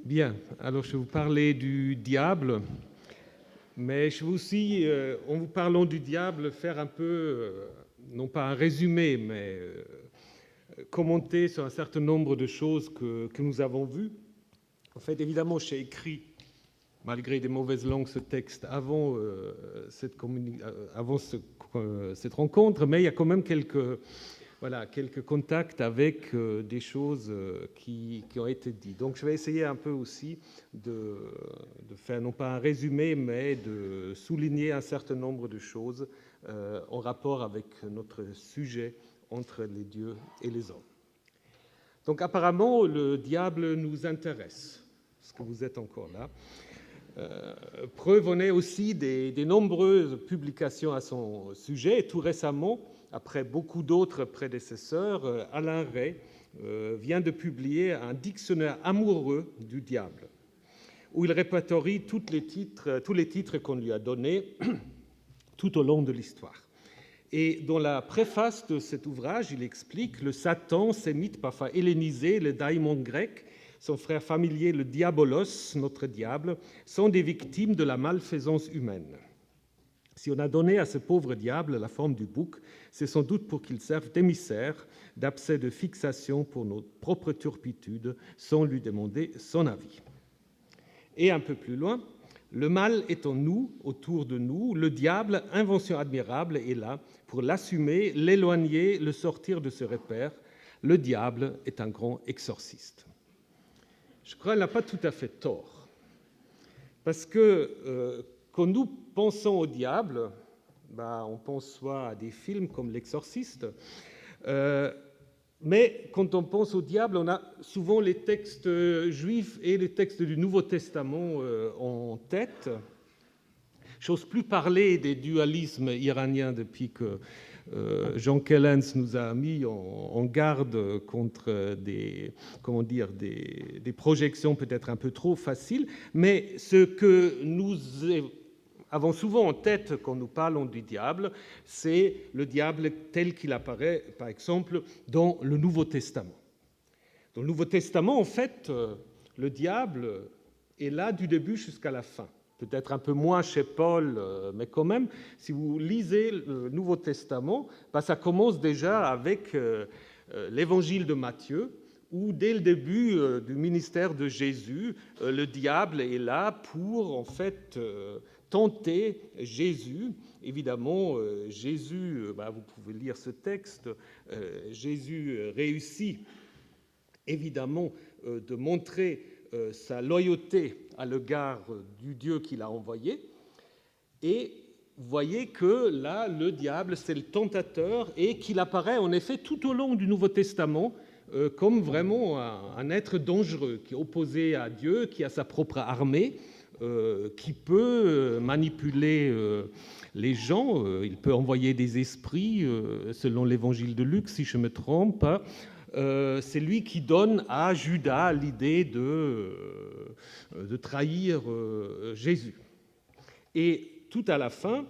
Bien, alors je vais vous parler du diable, mais je vais aussi, en vous parlant du diable, faire un peu, non pas un résumé, mais commenter sur un certain nombre de choses que nous avons vues. En fait, évidemment, j'ai écrit, malgré des mauvaises langues, ce texte avant, cette rencontre, mais il y a quand même quelques contacts avec des choses qui ont été dites. Donc je vais essayer un peu aussi de faire, non pas un résumé, mais de souligner un certain nombre de choses en rapport avec notre sujet entre les dieux et les hommes. Donc apparemment, le diable nous intéresse, parce que vous êtes encore là. Preuve en est aussi des nombreuses publications à son sujet. Et tout récemment, après beaucoup d'autres prédécesseurs, Alain Ray vient de publier un dictionnaire amoureux du diable, où il répertorie tous les titres qu'on lui a donnés tout au long de l'histoire. Et dans la préface de cet ouvrage, il explique le Satan, sémite, parfois hellénisé, le daimon grec, son frère familier, le diabolos, notre diable, sont des victimes de la malfaisance humaine. Si on a donné à ce pauvre diable la forme du bouc, c'est sans doute pour qu'il serve d'émissaire, d'abcès de fixation pour nos propres turpitudes, sans lui demander son avis. Et un peu plus loin, le mal est en nous, autour de nous. Le diable, invention admirable, est là pour l'assumer, l'éloigner, le sortir de ce repère. Le diable est un grand exorciste. Je crois qu'il n'a pas tout à fait tort. Parce que quand nous pensons au diable, on pense soit à des films comme L'Exorciste, mais quand on pense au diable, on a souvent les textes juifs et les textes du Nouveau Testament en tête. J'ose plus parler des dualismes iraniens depuis que Jean Kellens nous a mis en garde contre des projections peut-être un peu trop faciles, mais ce que nous avons souvent en tête quand nous parlons du diable, c'est le diable tel qu'il apparaît, par exemple, dans le Nouveau Testament. Dans le Nouveau Testament, en fait, le diable est là du début jusqu'à la fin. Peut-être un peu moins chez Paul, mais quand même, si vous lisez le Nouveau Testament, ça commence déjà avec l'évangile de Matthieu, où dès le début du ministère de Jésus, le diable est là pour, en fait, tenter Jésus. Évidemment, Jésus, vous pouvez lire ce texte, Jésus réussit évidemment de montrer sa loyauté à l'égard du Dieu qu'il a envoyé. Et vous voyez que là, le diable, c'est le tentateur et qu'il apparaît en effet tout au long du Nouveau Testament comme vraiment un être dangereux, qui est opposé à Dieu, qui a sa propre armée, qui peut manipuler les gens, il peut envoyer des esprits, selon l'évangile de Luc, si je ne me trompe. C'est lui qui donne à Judas l'idée de trahir Jésus. Et tout à la fin,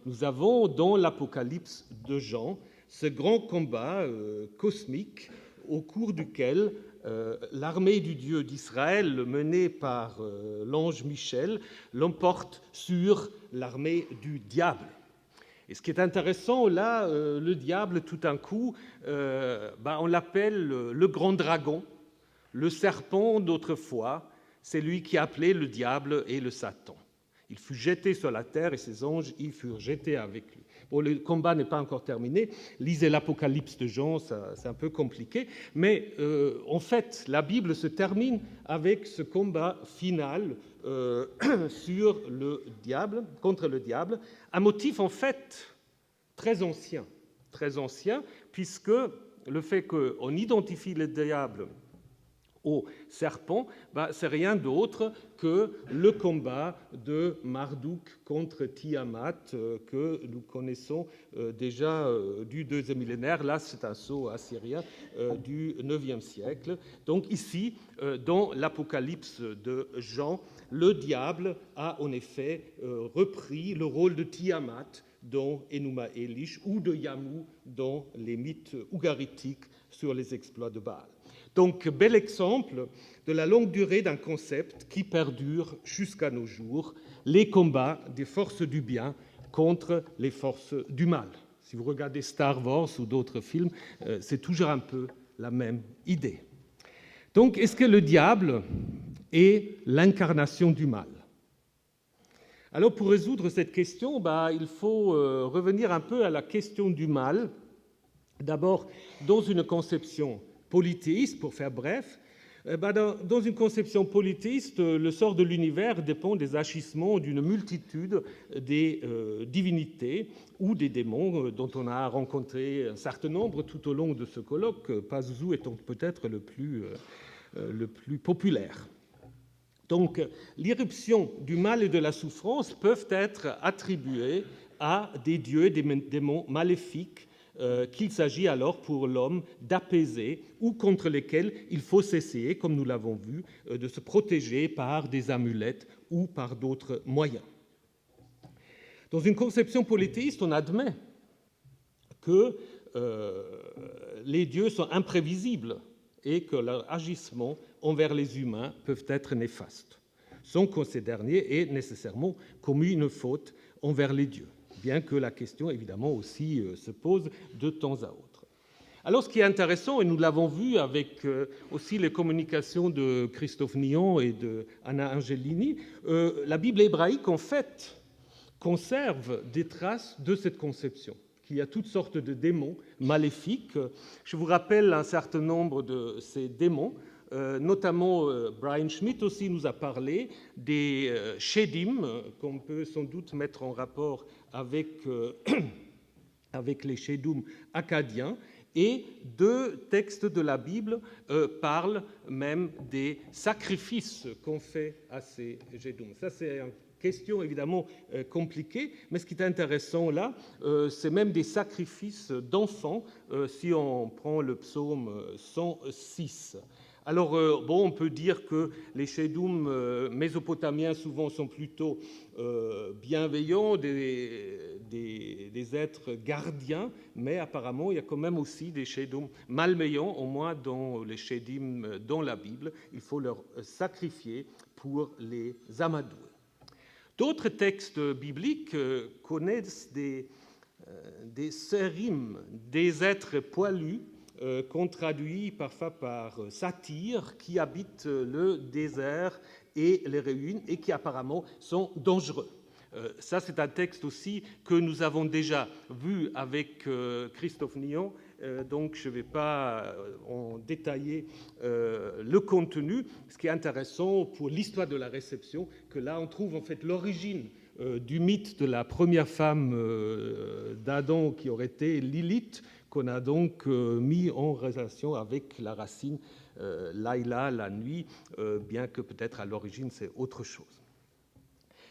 nous avons dans l'Apocalypse de Jean ce grand combat cosmique au cours duquel l'armée du Dieu d'Israël, menée par l'ange Michel, l'emporte sur l'armée du diable. Et ce qui est intéressant, là, le diable, tout d'un coup, on l'appelle le grand dragon, le serpent d'autrefois, c'est lui qui appelait le diable et le Satan. Il fut jeté sur la terre et ses anges y furent jetés avec lui. Bon, le combat n'est pas encore terminé. Lisez l'Apocalypse de Jean, c'est un peu compliqué. Mais en fait, la Bible se termine avec ce combat final sur le diable, contre le diable, un motif en fait très ancien, puisque le fait qu'on identifie le diable au serpent, c'est rien d'autre que le combat de Marduk contre Tiamat que nous connaissons déjà du deuxième millénaire. Là, c'est un sceau assyrien du IXe siècle. Donc ici, dans l'Apocalypse de Jean, le diable a en effet repris le rôle de Tiamat dans Enuma Elish ou de Yamu dans les mythes ougaritiques sur les exploits de Baal. Donc, bel exemple de la longue durée d'un concept qui perdure jusqu'à nos jours, les combats des forces du bien contre les forces du mal. Si vous regardez Star Wars ou d'autres films, c'est toujours un peu la même idée. Donc, est-ce que le diable est l'incarnation du mal? Alors, pour résoudre cette question, il faut revenir un peu à la question du mal. D'abord, dans une conception polythéiste, pour faire bref, dans une conception polythéiste, le sort de l'univers dépend des agissements d'une multitude des divinités ou des démons dont on a rencontré un certain nombre tout au long de ce colloque, Pazuzu étant peut-être le plus populaire. Donc, l'irruption du mal et de la souffrance peuvent être attribuées à des dieux et des démons maléfiques qu'il s'agit alors pour l'homme d'apaiser ou contre lesquels il faut s'essayer, comme nous l'avons vu, de se protéger par des amulettes ou par d'autres moyens. Dans une conception polythéiste, on admet que les dieux sont imprévisibles et que leurs agissements envers les humains peuvent être néfastes, sans que ces derniers aient nécessairement commis une faute envers les dieux, bien que la question, évidemment, aussi se pose de temps à autre. Alors, ce qui est intéressant, et nous l'avons vu avec aussi les communications de Christophe Nion et de Anna Angelini, la Bible hébraïque, en fait, conserve des traces de cette conception, qu'il y a toutes sortes de démons maléfiques. Je vous rappelle un certain nombre de ces démons, notamment Brian Schmidt aussi nous a parlé des Shedim, qu'on peut sans doute mettre en rapport avec les Shedum acadiens, et deux textes de la Bible parlent même des sacrifices qu'on fait à ces Shedum. Ça, c'est une question évidemment compliquée, mais ce qui est intéressant là, c'est même des sacrifices d'enfants, si on prend le psaume 106. Alors, on peut dire que les Shedum mésopotamiens souvent sont plutôt bienveillants, des êtres gardiens, mais apparemment, il y a quand même aussi des Shedum malveillants, au moins dans les Shedim dans la Bible. Il faut leur sacrifier pour les amadouer. D'autres textes bibliques connaissent des sérim, des êtres poilus, qu'on traduit parfois par satyres, qui habitent le désert et les ruines et qui apparemment sont dangereux. Ça, c'est un texte aussi que nous avons déjà vu avec Christophe Nion, donc je ne vais pas en détailler le contenu. Ce qui est intéressant pour l'histoire de la réception, que là on trouve en fait l'origine du mythe de la première femme d'Adam qui aurait été Lilith, qu'on a donc mis en relation avec la racine Laïla, la nuit, bien que peut-être à l'origine c'est autre chose.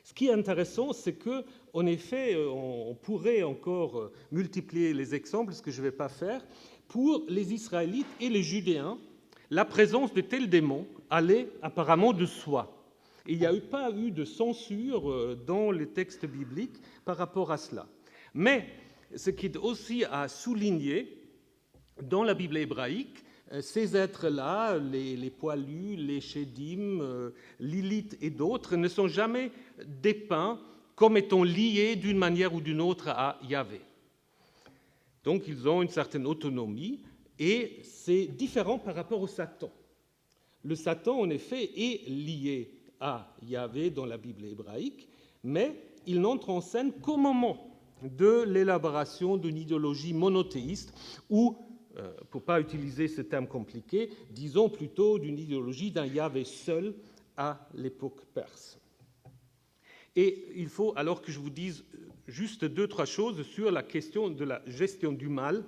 Ce qui est intéressant, c'est que, en effet, on pourrait encore multiplier les exemples, ce que je ne vais pas faire. Pour les Israélites et les Judéens, la présence de tels démons allait apparemment de soi. Et il n'y a pas eu de censure dans les textes bibliques par rapport à cela. Mais ce qui est aussi à souligner dans la Bible hébraïque, ces êtres-là, les poilus, les Shedim, Lilith et d'autres, ne sont jamais dépeints comme étant liés d'une manière ou d'une autre à Yahvé. Donc ils ont une certaine autonomie et c'est différent par rapport au Satan. Le Satan, en effet, est lié à Yahvé dans la Bible hébraïque, mais il n'entre en scène qu'au moment de l'élaboration d'une idéologie monothéiste ou, pour ne pas utiliser ce terme compliqué, disons plutôt d'une idéologie d'un Yahvé seul à l'époque perse. Et il faut alors que je vous dise juste 2-3 choses sur la question de la gestion du mal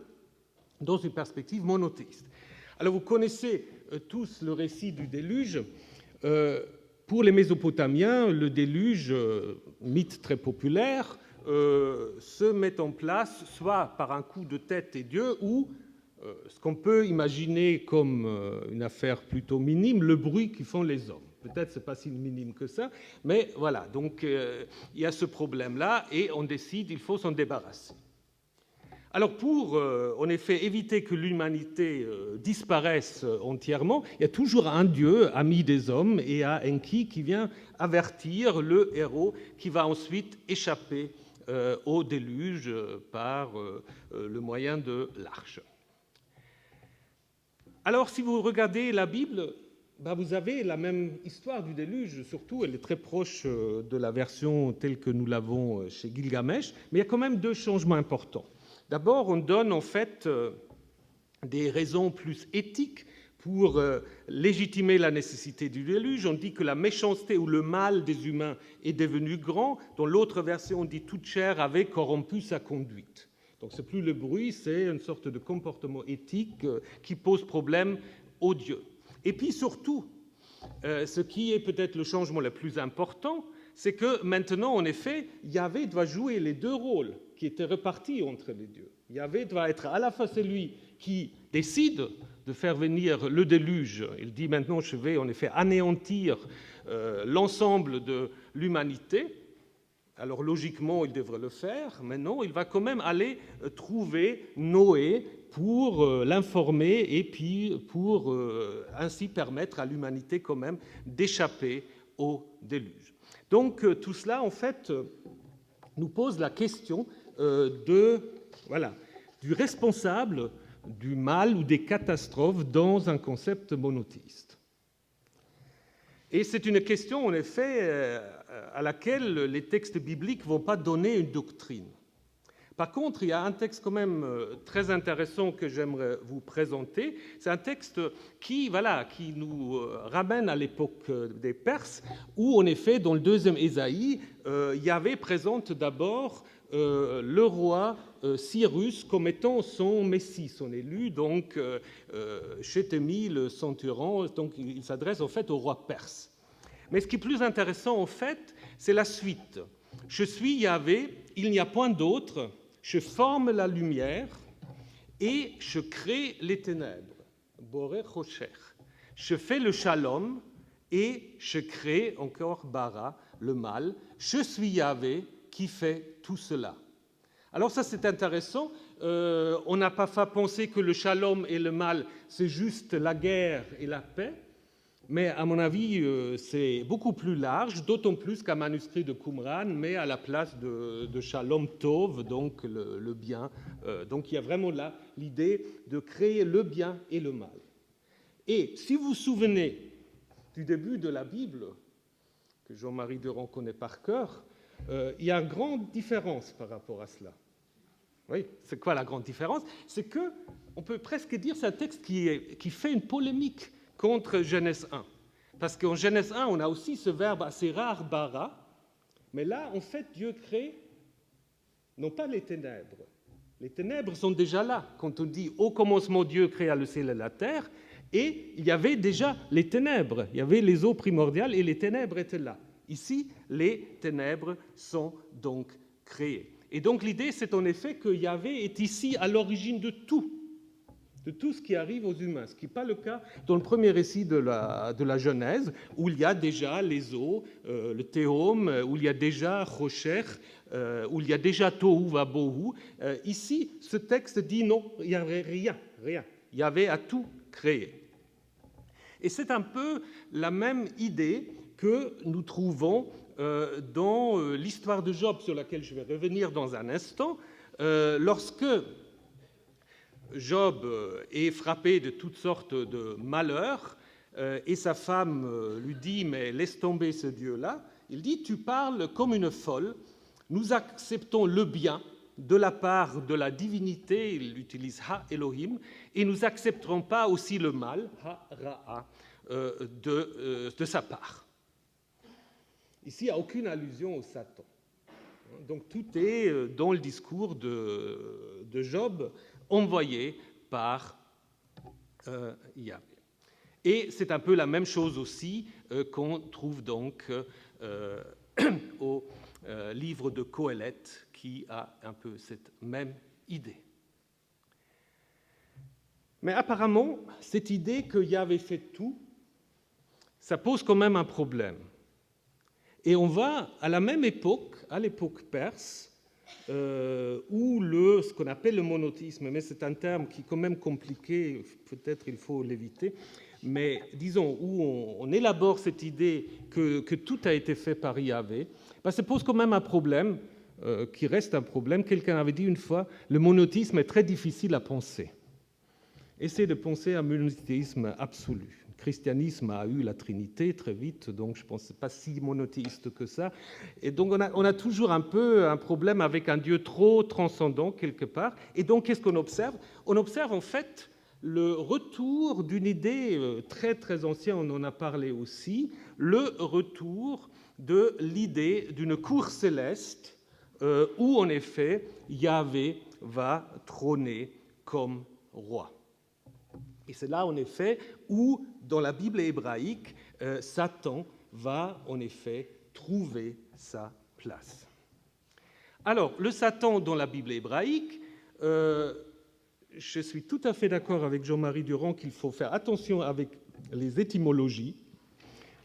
dans une perspective monothéiste. Alors vous connaissez tous le récit du déluge. Pour les Mésopotamiens, le déluge, mythe très populaire, se met en place soit par un coup de tête des dieux ou ce qu'on peut imaginer comme une affaire plutôt minime, le bruit qu'ils font les hommes. Peut-être ce n'est pas si minime que ça, mais voilà, donc il y a ce problème-là et on décide il faut s'en débarrasser. Alors pour, en effet, éviter que l'humanité disparaisse entièrement, il y a toujours un Dieu, ami des hommes, et un Enki qui vient avertir le héros qui va ensuite échapper au déluge par le moyen de l'arche. Alors si vous regardez la Bible, vous avez la même histoire du déluge, surtout elle est très proche de la version telle que nous l'avons chez Gilgamesh, mais il y a quand même deux changements importants. D'abord, on donne en fait des raisons plus éthiques pour légitimer la nécessité du déluge. On dit que la méchanceté ou le mal des humains est devenu grand. Dans l'autre version, on dit toute chair avait corrompu sa conduite. Donc ce n'est plus le bruit, c'est une sorte de comportement éthique qui pose problème aux dieux. Et puis surtout, ce qui est peut-être le changement le plus important, c'est que maintenant, en effet, Yahvé doit jouer les deux rôles qui étaient repartis entre les dieux. Yahvé doit être à la fois celui qui décide de faire venir le déluge. Il dit maintenant, je vais en effet anéantir l'ensemble de l'humanité. Alors logiquement, il devrait le faire, mais non, il va quand même aller trouver Noé pour l'informer et puis pour ainsi permettre à l'humanité quand même d'échapper au déluge. Donc tout cela, en fait, nous pose la question du responsable du mal ou des catastrophes dans un concept monothéiste. Et c'est une question, en effet, à laquelle les textes bibliques ne vont pas donner une doctrine. Par contre, il y a un texte quand même très intéressant que j'aimerais vous présenter. C'est un texte qui nous ramène à l'époque des Perses, où, en effet, dans le 2e Ésaïe, Yahvé présente d'abord le roi Cyrus comme étant son messie, son élu, donc Chétémi, le centurion, donc il s'adresse en fait au roi perse. Mais ce qui est plus intéressant, en fait, c'est la suite. « Je suis Yahvé, il n'y a point d'autre, je forme la lumière et je crée les ténèbres. Boré Rocher. Je fais le shalom et je crée encore bara, le mal. Je suis Yahvé qui fait tout cela. » Alors ça, c'est intéressant. On n'a pas fait penser que le shalom et le mal, c'est juste la guerre et la paix. Mais à mon avis, c'est beaucoup plus large, d'autant plus qu'un manuscrit de Qumran met à la place de Shalom Tov, donc le bien. Donc il y a vraiment là l'idée de créer le bien et le mal. Et si vous vous souvenez du début de la Bible, que Jean-Marie Durand connaît par cœur, il y a une grande différence par rapport à cela. Oui, c'est quoi la grande différence? C'est que, on peut presque dire, c'est un texte qui fait une polémique contre Genèse 1. Parce qu'en Genèse 1, on a aussi ce verbe assez rare, bara, mais là, en fait, Dieu crée, non pas les ténèbres. Les ténèbres sont déjà là. Quand on dit « Au commencement, Dieu créa le ciel et la terre », et il y avait déjà les ténèbres. Il y avait les eaux primordiales et les ténèbres étaient là. Ici, les ténèbres sont donc créées. Et donc l'idée, c'est en effet que Yahvé est ici à l'origine de tout ce qui arrive aux humains, ce qui n'est pas le cas dans le premier récit de la Genèse, où il y a déjà les eaux, le théum, où il y a déjà Rocher, où il y a déjà Tohu Vabohu. Ici, ce texte dit non, il n'y avait rien. Yahvé a tout créé. Et c'est un peu la même idée que nous trouvons dans l'histoire de Job, sur laquelle je vais revenir dans un instant, lorsque Job est frappé de toutes sortes de malheurs et sa femme lui dit « mais laisse tomber ce Dieu-là », il dit « tu parles comme une folle, nous acceptons le bien de la part de la divinité », il utilise « ha Elohim », et nous n'accepterons pas aussi le mal, « ha Ra'a », de sa part. Ici, il n'y a aucune allusion au Satan. Donc tout est dans le discours de Job, envoyé par Yahvé. Et c'est un peu la même chose aussi qu'on trouve donc au livre de Qoéleth, qui a un peu cette même idée. Mais apparemment, cette idée que Yahvé fait tout, ça pose quand même un problème. Et on va, à la même époque, à l'époque perse, ou ce qu'on appelle le monothéisme, mais c'est un terme qui est quand même compliqué, peut-être il faut l'éviter, mais disons, où on élabore cette idée que tout a été fait par Yahvé, ça pose quand même un problème, qui reste un problème. Quelqu'un avait dit une fois, le monothéisme est très difficile à penser. Essayez de penser à un monothéisme absolu. Le christianisme a eu la Trinité très vite, donc je pense que ce n'est pas si monothéiste que ça. Et donc on a toujours un peu un problème avec un Dieu trop transcendant quelque part. Et donc qu'est-ce qu'on observe? On observe en fait le retour d'une idée très très ancienne, on en a parlé aussi, le retour de l'idée d'une cour céleste où en effet Yahvé va trôner comme roi. Et c'est là, en effet, où, dans la Bible hébraïque, Satan va, en effet, trouver sa place. Alors, le Satan dans la Bible hébraïque, je suis tout à fait d'accord avec Jean-Marie Durand qu'il faut faire attention avec les étymologies.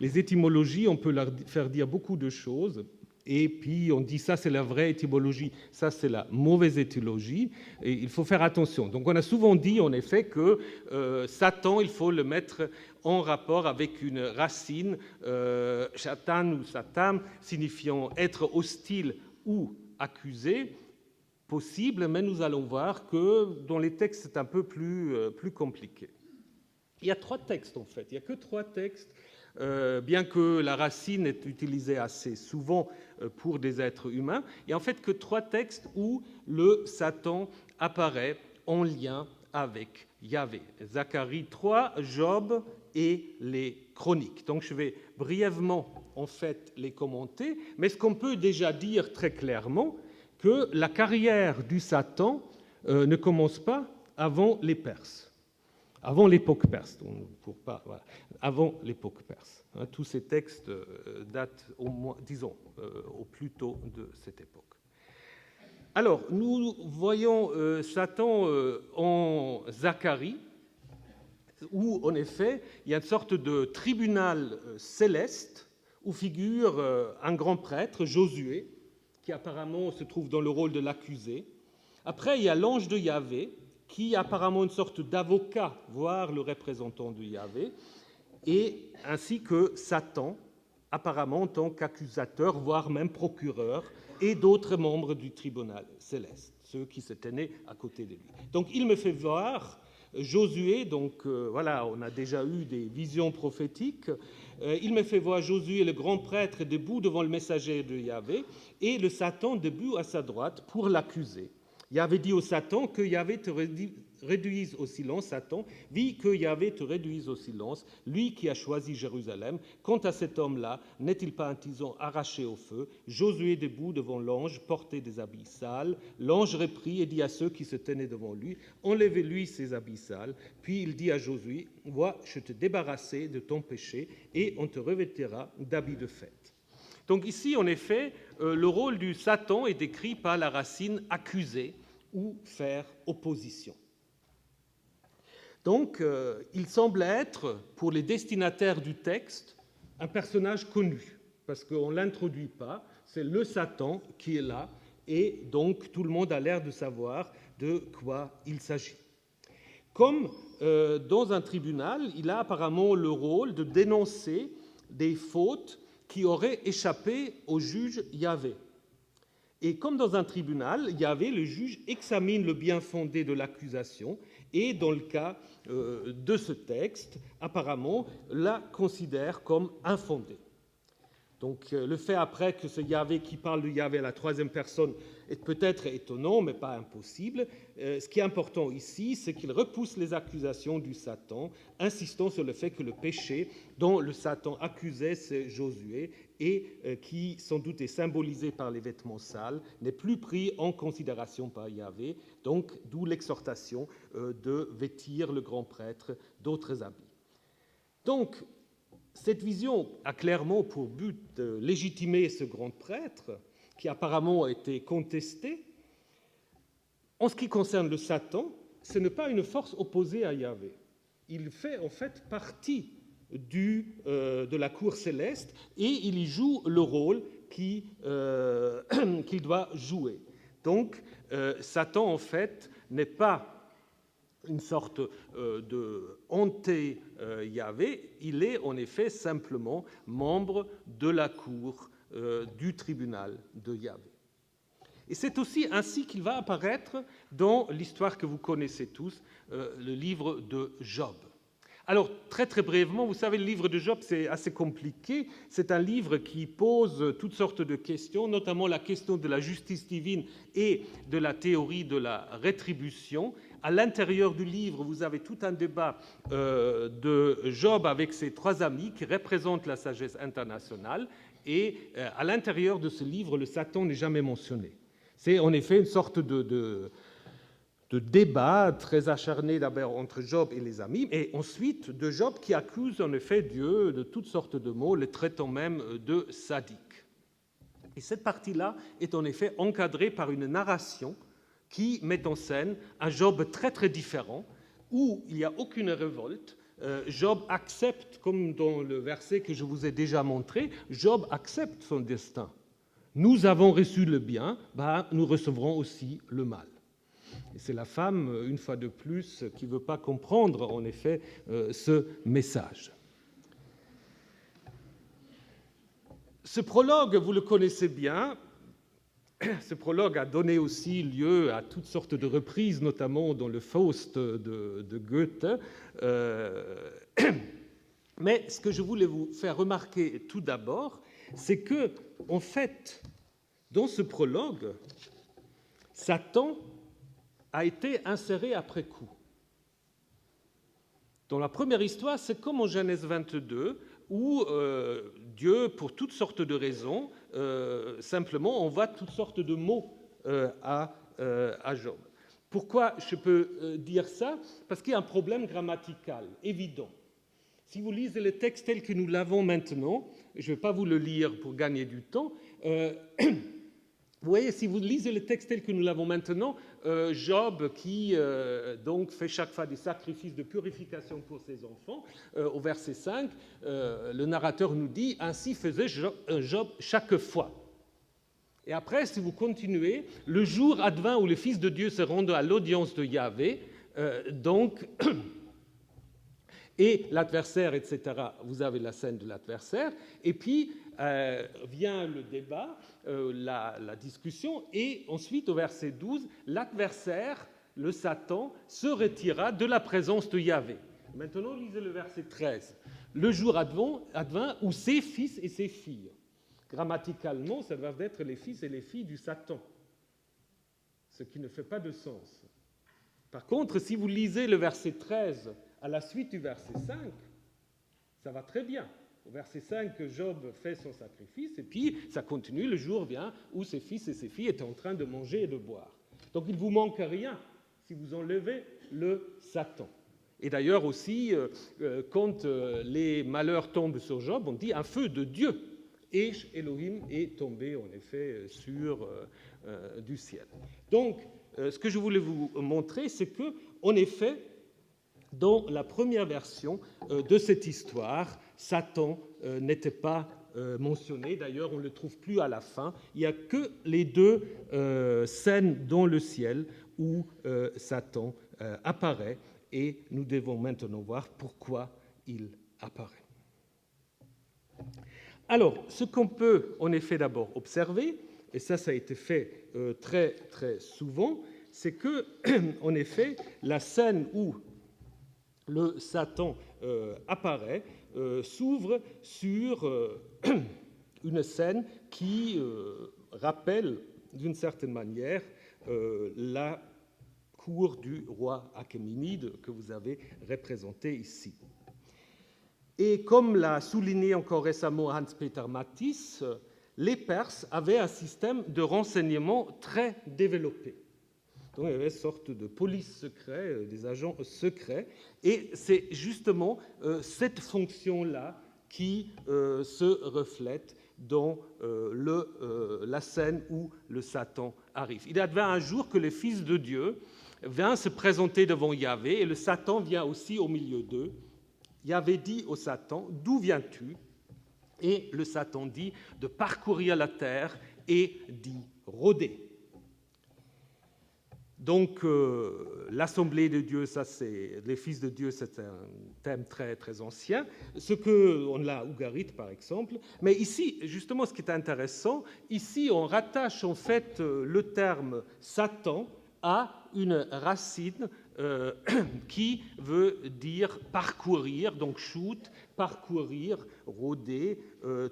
Les étymologies, on peut leur faire dire beaucoup de choses. Et puis on dit ça c'est la vraie étymologie, ça c'est la mauvaise étymologie, et il faut faire attention. Donc on a souvent dit en effet que Satan, il faut le mettre en rapport avec une racine, Satan ou Satam, signifiant être hostile ou accusé, possible, mais nous allons voir que dans les textes c'est un peu plus compliqué. Il y a 3 textes en fait, il n'y a que 3 textes. Bien que la racine est utilisée assez souvent pour des êtres humains, il n'y a en fait que 3 textes où le Satan apparaît en lien avec Yahvé. Zacharie 3, Job et les Chroniques. Donc je vais brièvement en fait les commenter, mais ce qu'on peut déjà dire très clairement, que la carrière du Satan ne commence pas avant les Perses. Avant l'époque perse, voilà. Avant l'époque perse. Tous ces textes datent au moins, disons, au plus tôt de cette époque. Alors, nous voyons Satan en Zacharie, où, en effet, il y a une sorte de tribunal céleste où figure un grand prêtre, Josué, qui apparemment se trouve dans le rôle de l'accusé. Après, il y a l'ange de Yahvé, qui est apparemment une sorte d'avocat, voire le représentant de Yahvé, et ainsi que Satan, apparemment en tant qu'accusateur, voire même procureur, et d'autres membres du tribunal céleste, ceux qui se tenaient à côté de lui. Donc il me fait voir Josué, donc voilà, on a déjà eu des visions prophétiques, il me fait voir Josué, le grand prêtre, debout devant le messager de Yahvé, et le Satan debout à sa droite pour l'accuser. Yahvé dit au Satan que Yahvé te réduise au silence, Satan, dit que Yahvé te réduise au silence, lui qui a choisi Jérusalem. Quant à cet homme-là, n'est-il pas un tison arraché au feu? Josué debout devant l'ange portait des habits sales. L'ange reprit et dit à ceux qui se tenaient devant lui, enlevez-lui ses habits sales. Puis il dit à Josué, vois, je te débarrasserai de ton péché et on te revêtira d'habits de fête. Donc ici, en effet, le rôle du Satan est décrit par la racine accuser ou faire opposition. Donc, il semble être, pour les destinataires du texte, un personnage connu, parce qu'on ne l'introduit pas, c'est le Satan qui est là, et donc tout le monde a l'air de savoir de quoi il s'agit. Comme dans un tribunal, il a apparemment le rôle de dénoncer des fautes qui auraient échappé au juge Yahvé. Et comme dans un tribunal, Yahvé, le juge, examine le bien fondé de l'accusation et, dans le cas de ce texte, apparemment, la considère comme infondée. Donc le fait après que c'est Yahvé qui parle de Yahvé à la 3e personne est peut-être étonnant, mais pas impossible. Ce qui est important ici, c'est qu'il repousse les accusations du Satan, insistant sur le fait que le péché dont le Satan accusait c'est Josué et qui sans doute est symbolisé par les vêtements sales, n'est plus pris en considération par Yahvé, donc d'où l'exhortation de vêtir le grand prêtre d'autres habits. Donc, cette vision a clairement pour but de légitimer ce grand prêtre, qui apparemment a été contesté. En ce qui concerne le Satan, ce n'est pas une force opposée à Yahvé. Il fait en fait partie de la cour céleste et il y joue le rôle qu'il doit jouer. Donc, Satan, en fait, n'est pas une sorte de hanté Yahvé, il est en effet simplement membre de la cour du tribunal de Yahvé. Et c'est aussi ainsi qu'il va apparaître dans l'histoire que vous connaissez tous, le livre de Job. Alors, très très brièvement, vous savez, le livre de Job, c'est assez compliqué. C'est un livre qui pose toutes sortes de questions, notamment la question de la justice divine et de la théorie de la rétribution. À l'intérieur du livre, vous avez tout un débat de Job avec ses trois amis qui représentent la sagesse internationale. Et à l'intérieur de ce livre, le Satan n'est jamais mentionné. C'est en effet une sorte de débat très acharné d'abord entre Job et les amis, et ensuite de Job qui accuse en effet Dieu de toutes sortes de mots, le traitant même de sadique. Et cette partie-là est en effet encadrée par une narration qui met en scène un Job très très différent, où il n'y a aucune révolte. Job accepte, comme dans le verset que je vous ai déjà montré, Job accepte son destin. Nous avons reçu le bien, nous recevrons aussi le mal. Et c'est la femme, une fois de plus, qui ne veut pas comprendre, en effet, ce message. Ce prologue, vous le connaissez bien. Ce prologue a donné aussi lieu à toutes sortes de reprises, notamment dans le Faust de Goethe. Mais ce que je voulais vous faire remarquer tout d'abord, c'est que, en fait, dans ce prologue, Satan a été inséré après coup. Dans la première histoire, c'est comme en Genèse 22, où Dieu, pour toutes sortes de raisons, simplement envoie toutes sortes de mots à Job. Pourquoi je peux dire ça? Parce qu'il y a un problème grammatical évident. Si vous lisez le texte tel que nous l'avons maintenant, je ne vais pas vous le lire pour gagner du temps, vous voyez, si vous lisez le texte tel que nous l'avons maintenant, Job qui donc fait chaque fois des sacrifices de purification pour ses enfants, au verset 5, le narrateur nous dit « Ainsi faisait Job chaque fois ». Et après, si vous continuez, le jour advint où le Fils de Dieu se rendait à l'audience de Yahvé, donc... et l'adversaire, etc., vous avez la scène de l'adversaire, et puis vient le débat, la discussion, et ensuite, au verset 12, l'adversaire, le Satan, se retira de la présence de Yahvé. Maintenant, lisez le verset 13. Le jour advint où ses fils et ses filles, grammaticalement, ça doivent être les fils et les filles du Satan, ce qui ne fait pas de sens. Par contre, si vous lisez le verset 13, à la suite du verset 5, ça va très bien. Au verset 5, Job fait son sacrifice, et puis ça continue, le jour vient où ses fils et ses filles étaient en train de manger et de boire. Donc il ne vous manque rien si vous enlevez le Satan. Et d'ailleurs aussi, quand les malheurs tombent sur Job, on dit un feu de Dieu. Et Elohim est tombé en effet sur du ciel. Donc, ce que je voulais vous montrer, c'est que, en effet, dans la première version de cette histoire, Satan n'était pas mentionné. D'ailleurs, on ne le trouve plus à la fin. Il n'y a que les deux scènes dans le ciel où Satan apparaît, et nous devons maintenant voir pourquoi il apparaît. Alors, ce qu'on peut en effet d'abord observer, et ça a été fait très très souvent, c'est que, en effet, la scène où le Satan apparaît s'ouvre sur une scène qui rappelle d'une certaine manière la cour du roi Achéménide que vous avez représenté ici. Et comme l'a souligné encore récemment Hans-Peter Matthys, les Perses avaient un système de renseignement très développé. Donc, il y avait une sorte de police secrète, des agents secrets, et c'est justement cette fonction-là qui se reflète dans la scène où le Satan arrive. Il advint un jour que le Fils de Dieu vint se présenter devant Yahvé, et le Satan vient aussi au milieu d'eux. Yahvé dit au Satan, « D'où viens-tu » Et le Satan dit, « De parcourir la terre et d'y rôder. » Donc, l'Assemblée de Dieu, ça c'est les fils de Dieu, c'est un thème très, très ancien. On l'a Ugarit, par exemple. Mais ici, justement, ce qui est intéressant, ici, on rattache en fait le terme Satan à une racine qui veut dire parcourir, donc shoot, parcourir, rôder,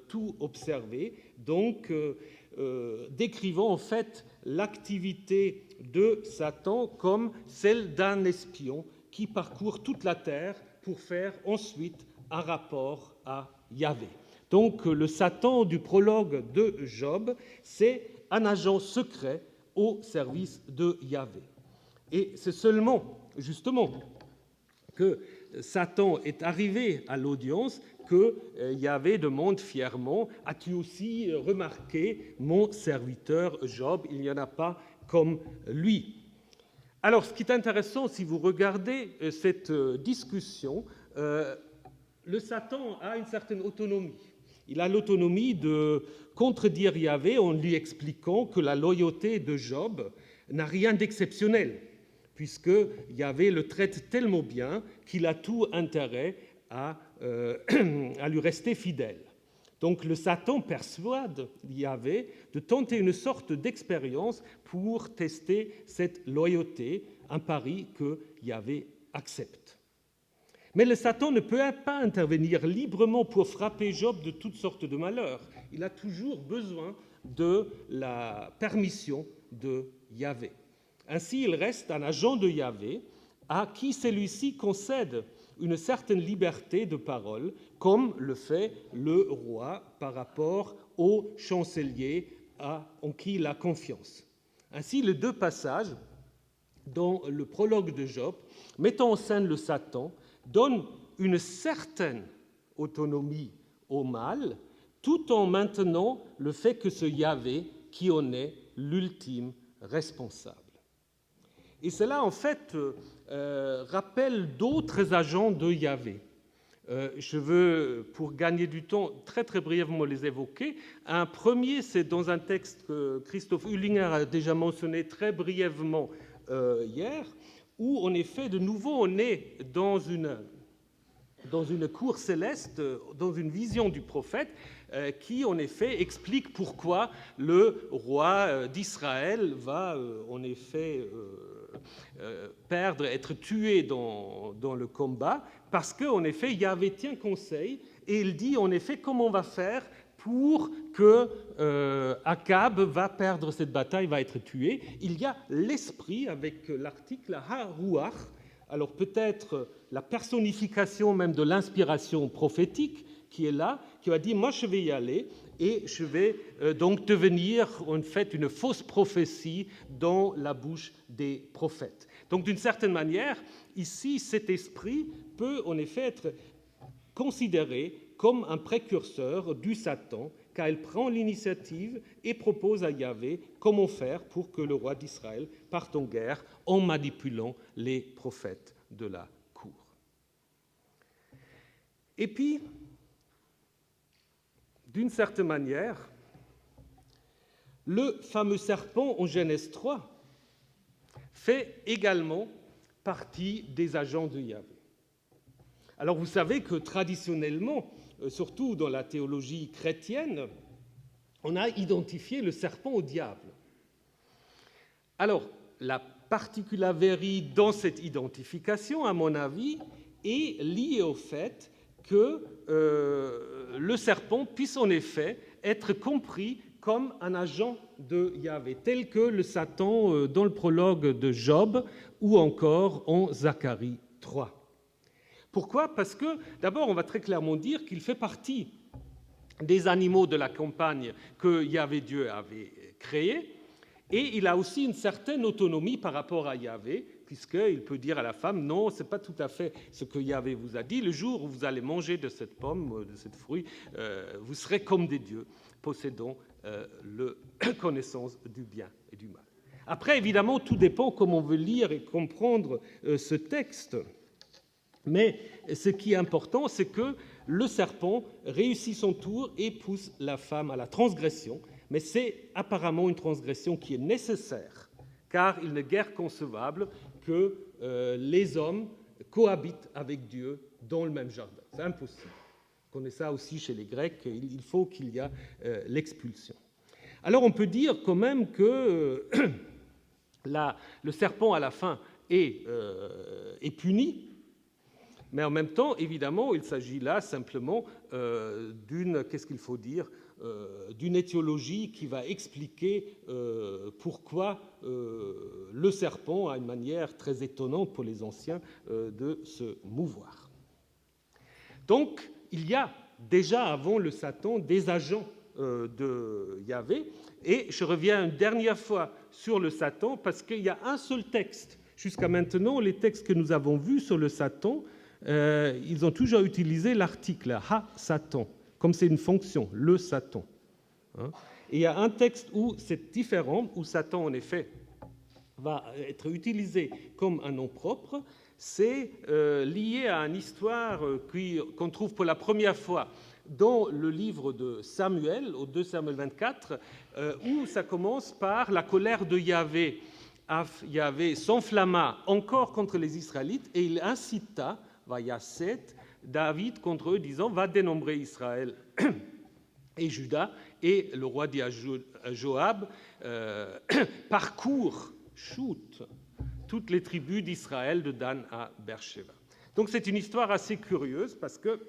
tout observer. Donc, décrivant en fait l'activité de Satan comme celle d'un espion qui parcourt toute la terre pour faire ensuite un rapport à Yahvé. Donc le Satan du prologue de Job, c'est un agent secret au service de Yahvé. Et c'est seulement, justement, que Satan est arrivé à l'audience que Yahvé demande fièrement « As-tu aussi remarqué mon serviteur Job? Il n'y en a pas comme lui. » Alors, ce qui est intéressant, si vous regardez cette discussion, le Satan a une certaine autonomie. Il a l'autonomie de contredire Yahvé en lui expliquant que la loyauté de Job n'a rien d'exceptionnel, puisque Yahvé le traite tellement bien qu'il a tout intérêt à lui rester fidèle. Donc le Satan persuade Yahvé de tenter une sorte d'expérience pour tester cette loyauté, un pari que Yahvé accepte. Mais le Satan ne peut pas intervenir librement pour frapper Job de toutes sortes de malheurs. Il a toujours besoin de la permission de Yahvé. Ainsi, il reste un agent de Yahvé à qui celui-ci concède une certaine liberté de parole, comme le fait le roi par rapport au chancelier en qui il a confiance. Ainsi, les deux passages dans le prologue de Job, mettant en scène le Satan, donnent une certaine autonomie au mal, tout en maintenant le fait que ce Yahvé qui en est l'ultime responsable. Et cela, en fait, rappelle d'autres agents de Yahvé. Je veux, pour gagner du temps, très très brièvement les évoquer. Un premier, c'est dans un texte que Christophe Uhlinger a déjà mentionné très brièvement hier, où en effet, de nouveau, on est dans une cour céleste, dans une vision du prophète, qui en effet explique pourquoi le roi d'Israël va en effet perdre, être tué dans le combat, parce qu'en effet Yahvé tient conseil et il dit en effet comment on va faire pour que Akab va perdre cette bataille, va être tué. Il y a l'esprit avec l'article Ha-Ruach, alors peut-être la personnification même de l'inspiration prophétique qui est là, qui va dire moi je vais y aller et je vais donc devenir en fait une fausse prophétie dans la bouche des prophètes. Donc d'une certaine manière, ici cet esprit peut en effet être considéré comme un précurseur du Satan, car il prend l'initiative et propose à Yahvé comment faire pour que le roi d'Israël parte en guerre en manipulant les prophètes de la cour. Et puis, d'une certaine manière, le fameux serpent en Genèse 3 fait également partie des agents de Yahvé. Alors vous savez que traditionnellement, surtout dans la théologie chrétienne, on a identifié le serpent au diable. Alors, la particularité dans cette identification, à mon avis, est liée au fait que le serpent puisse en effet être compris comme un agent de Yahvé, tel que le Satan dans le prologue de Job ou encore en Zacharie 3. Pourquoi ? Parce que, d'abord, on va très clairement dire qu'il fait partie des animaux de la campagne que Yahvé Dieu avait créés, et il a aussi une certaine autonomie par rapport à Yahvé, puisqu'il peut dire à la femme, non, ce n'est pas tout à fait ce que Yahvé vous a dit, le jour où vous allez manger de cette pomme, de cette fruit, vous serez comme des dieux, possédant la connaissance du bien et du mal. Après, évidemment, tout dépend comment on veut lire et comprendre ce texte. Mais ce qui est important, c'est que le serpent réussit son tour et pousse la femme à la transgression, mais c'est apparemment une transgression qui est nécessaire, car il n'est guère concevable que les hommes cohabitent avec Dieu dans le même jardin. C'est impossible. On connaît ça aussi chez les Grecs, il faut qu'il y ait l'expulsion. Alors on peut dire quand même que le serpent à la fin est puni, mais en même temps, évidemment, il s'agit là simplement d'une étiologie qui va expliquer pourquoi le serpent a une manière très étonnante pour les anciens de se mouvoir. Donc, il y a déjà avant le Satan des agents de Yahvé, et je reviens une dernière fois sur le Satan parce qu'il y a un seul texte. Jusqu'à maintenant, les textes que nous avons vus sur le Satan, ils ont toujours utilisé l'article « ha-Satan », comme c'est une fonction, le Satan. Et il y a un texte où c'est différent, où Satan, en effet, va être utilisé comme un nom propre. C'est lié à une histoire qu'on trouve pour la première fois dans le livre de Samuel, au 2 Samuel 24, où ça commence par la colère de Yahvé. Yahvé s'enflamma encore contre les Israélites et il incita, Vayasset, David contre eux, disant « Va dénombrer Israël et Juda ». Et le roi dit à Joab « Parcours, shoot, toutes les tribus d'Israël de Dan à Beersheba ». Donc c'est une histoire assez curieuse parce que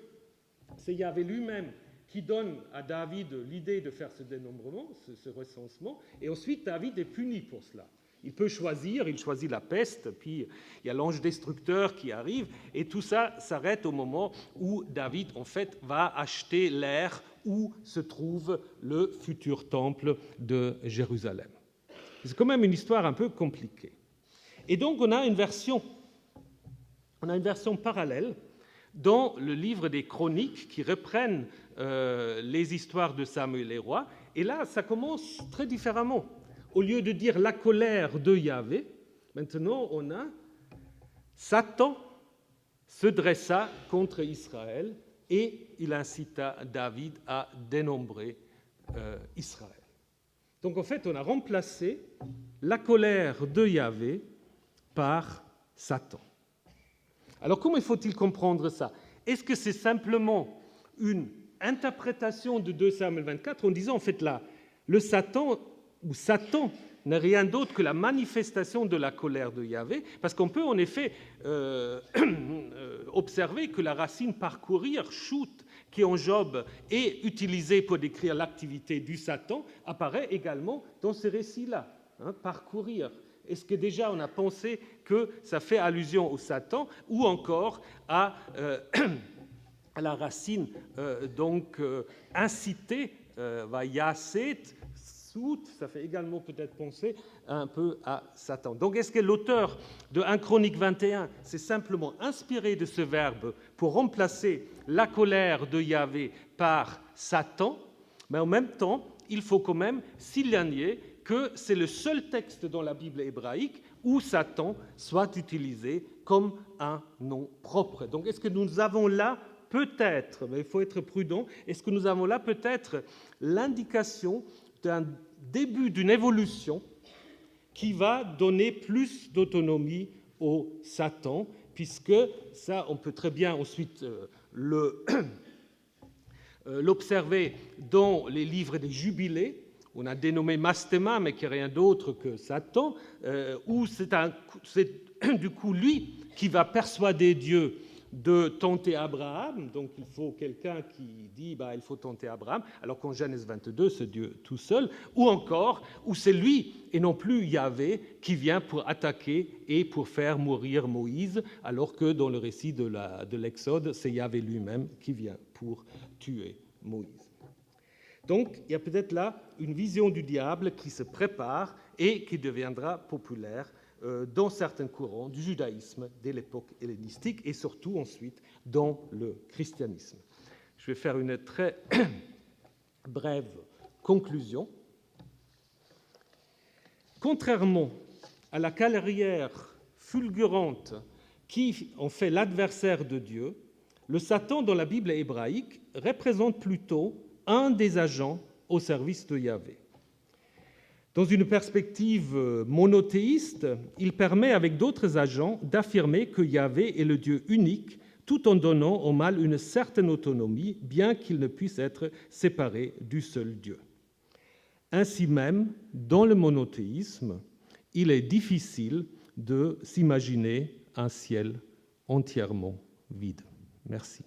c'est Yahvé lui-même qui donne à David l'idée de faire ce dénombrement, ce recensement, et ensuite David est puni pour cela. Il peut choisir, il choisit la peste, puis il y a l'ange destructeur qui arrive, et tout ça s'arrête au moment où David, en fait, va acheter l'aire où se trouve le futur temple de Jérusalem. C'est quand même une histoire un peu compliquée. Et donc on a une version parallèle dans le livre des Chroniques qui reprennent les histoires de Samuel et rois. Et là, ça commence très différemment. Au lieu de dire la colère de Yahvé, maintenant on a Satan se dressa contre Israël et il incita David à dénombrer Israël. Donc en fait, on a remplacé la colère de Yahvé par Satan. Alors comment faut-il comprendre ça? Est-ce que c'est simplement une interprétation de 2 Samuel 24 en disant en fait là, le Satan ou Satan n'est rien d'autre que la manifestation de la colère de Yahvé, parce qu'on peut en effet observer que la racine parcourir, shoot, qui en Job est utilisée pour décrire l'activité du Satan, apparaît également dans ce récit-là, parcourir. Est-ce que déjà on a pensé que ça fait allusion au Satan ou encore à la racine inciter, vayasset, ça fait également peut-être penser un peu à Satan. Donc est-ce que l'auteur de 1 Chronique 21 s'est simplement inspiré de ce verbe pour remplacer la colère de Yahvé par Satan? Mais en même temps, il faut quand même souligner que c'est le seul texte dans la Bible hébraïque où Satan soit utilisé comme un nom propre. Donc est-ce que nous avons là peut-être, mais il faut être prudent, est-ce que nous avons là peut-être l'indication d'un début d'une évolution qui va donner plus d'autonomie au Satan, puisque ça, on peut très bien ensuite l'observer dans les livres des Jubilés. On a dénommé Mastema, mais qui n'est rien d'autre que Satan, où c'est du coup lui qui va persuader Dieu de tenter Abraham. Donc il faut quelqu'un qui dit il faut tenter Abraham, alors qu'en Genèse 22, c'est Dieu tout seul, ou encore où c'est lui et non plus Yahvé qui vient pour attaquer et pour faire mourir Moïse, alors que dans le récit de l'Exode, c'est Yahvé lui-même qui vient pour tuer Moïse. Donc il y a peut-être là une vision du diable qui se prépare et qui deviendra populaire dans certains courants du judaïsme dès l'époque hellénistique et surtout ensuite dans le christianisme. Je vais faire une très brève conclusion. Contrairement à la carrière fulgurante qui en fait l'adversaire de Dieu, le Satan dans la Bible hébraïque représente plutôt un des agents au service de Yahvé. Dans une perspective monothéiste, il permet, avec d'autres agents, d'affirmer que Yahvé est le Dieu unique, tout en donnant au mal une certaine autonomie, bien qu'il ne puisse être séparé du seul Dieu. Ainsi même, dans le monothéisme, il est difficile de s'imaginer un ciel entièrement vide. Merci.